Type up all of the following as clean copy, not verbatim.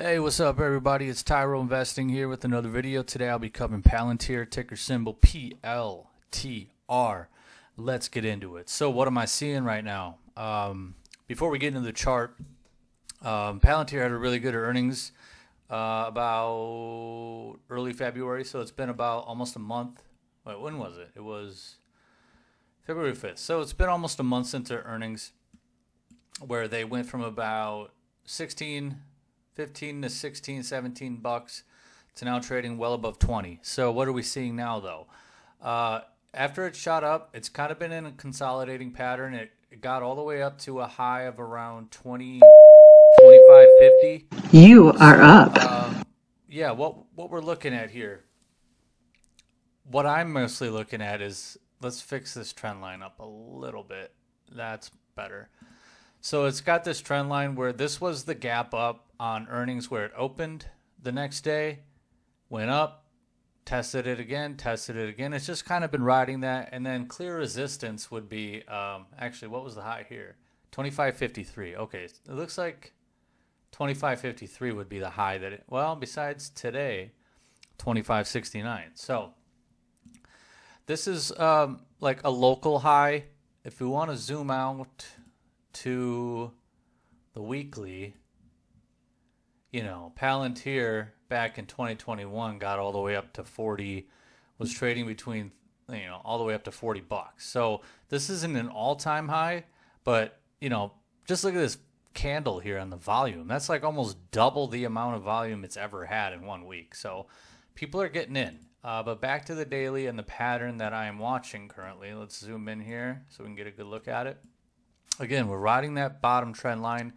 Hey, what's up everybody? It's Tyro Investing here with another video. Today I'll be covering Palantir, ticker symbol PLTR. Let's get into it. So what am I seeing right now? Before we get into the chart, Palantir had a really good earnings about early February. So it's been about almost a month. Wait, when was it? It was February 5th. So it's been almost a month since their earnings, where they went from about 15 to 16, 17 bucks to now trading well above 20. So what are we seeing now though? After it shot up, it's kind of been in a consolidating pattern. It got all the way up to a high of around 20, 25.50. You are up. Yeah, what we're looking at here, what I'm mostly looking at is, let's fix this trend line up a little bit. That's better. So it's got this trend line where this was the gap up on earnings, where it opened the next day, went up, tested it again. It's just kind of been riding that. And then clear resistance would be, actually, what was the high here? 25.53. Okay, it looks like 25.53 would be the high that it, well, besides today, 25.69. So this is like a local high. If we want to zoom out to the weekly, you know, Palantir back in 2021 got all the way up to 40, was trading between, you know, all the way up to 40 bucks. So this isn't an all-time high, but, you know, just look at this candle here on the volume. That's like almost double the amount of volume it's ever had in 1 week. So people are getting in. But back to the daily and the pattern that I am watching currently. Let's zoom in here so we can get a good look at it. Again, we're riding that bottom trend line.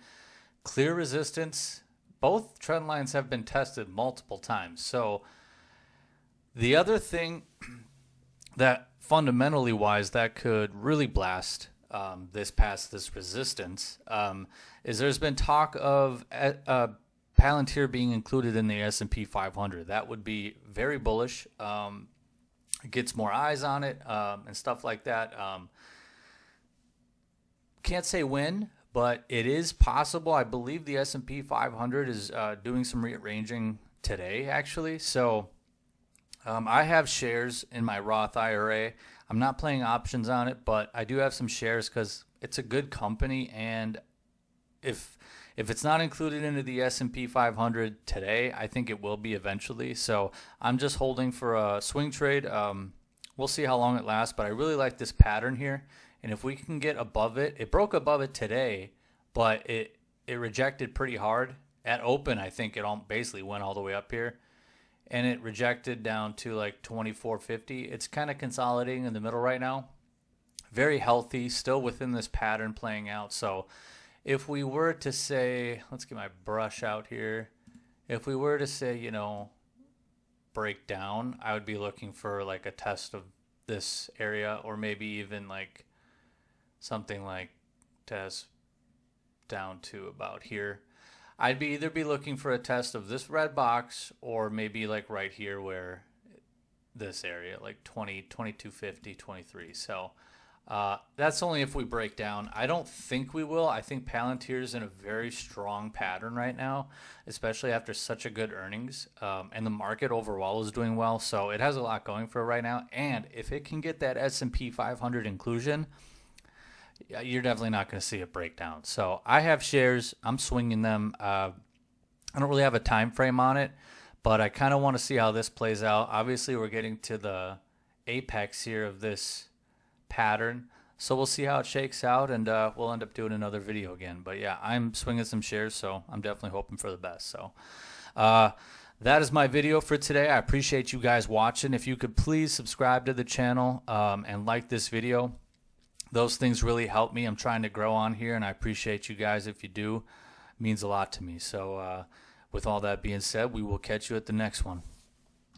Clear resistance. Both trend lines have been tested multiple times. So the other thing that fundamentally wise that could really blast this resistance is there's been talk of Palantir being included in the S&P 500. That would be very bullish. It gets more eyes on it and stuff like that. Can't say when, but it is possible. I believe the S&P 500 is doing some rearranging today, actually. So I have shares in my Roth IRA. I'm not playing options on it, but I do have some shares because it's a good company. And if it's not included into the S&P 500 today, I think it will be eventually. So I'm just holding for a swing trade. We'll see how long it lasts, but I really like this pattern here. And if we can get above it, it broke above it today, but it rejected pretty hard. At open, I think it basically went all the way up here. And it rejected down to like 24.50. It's kind of consolidating in the middle right now. Very healthy, still within this pattern playing out. So if we were to say, let's get my brush out here. If we were to say, you know, break down, I would be looking for like a test of this area, or maybe even like something like test down to about here. I'd either be looking for a test of this red box, or maybe like right here where this area, like 20, 22.50, 23. So that's only if we break down. I don't think we will. I think Palantir's in a very strong pattern right now, especially after such a good earnings. And the market overall is doing well. So it has a lot going for it right now. And if it can get that S&P 500 inclusion, you're definitely not going to see it break down. So I have shares. I'm swinging them. I don't really have a time frame on it, but I kind of want to see how this plays out. Obviously, we're getting to the apex here of this pattern, so we'll see how it shakes out, and we'll end up doing another video again. But yeah, I'm swinging some shares, so I'm definitely hoping for the best. So that is my video for today. I appreciate you guys watching. If you could please subscribe to the channel and like this video. Those things really help me. I'm trying to grow on here, and I appreciate you guys if you do. It means a lot to me. So with all that being said, we will catch you at the next one.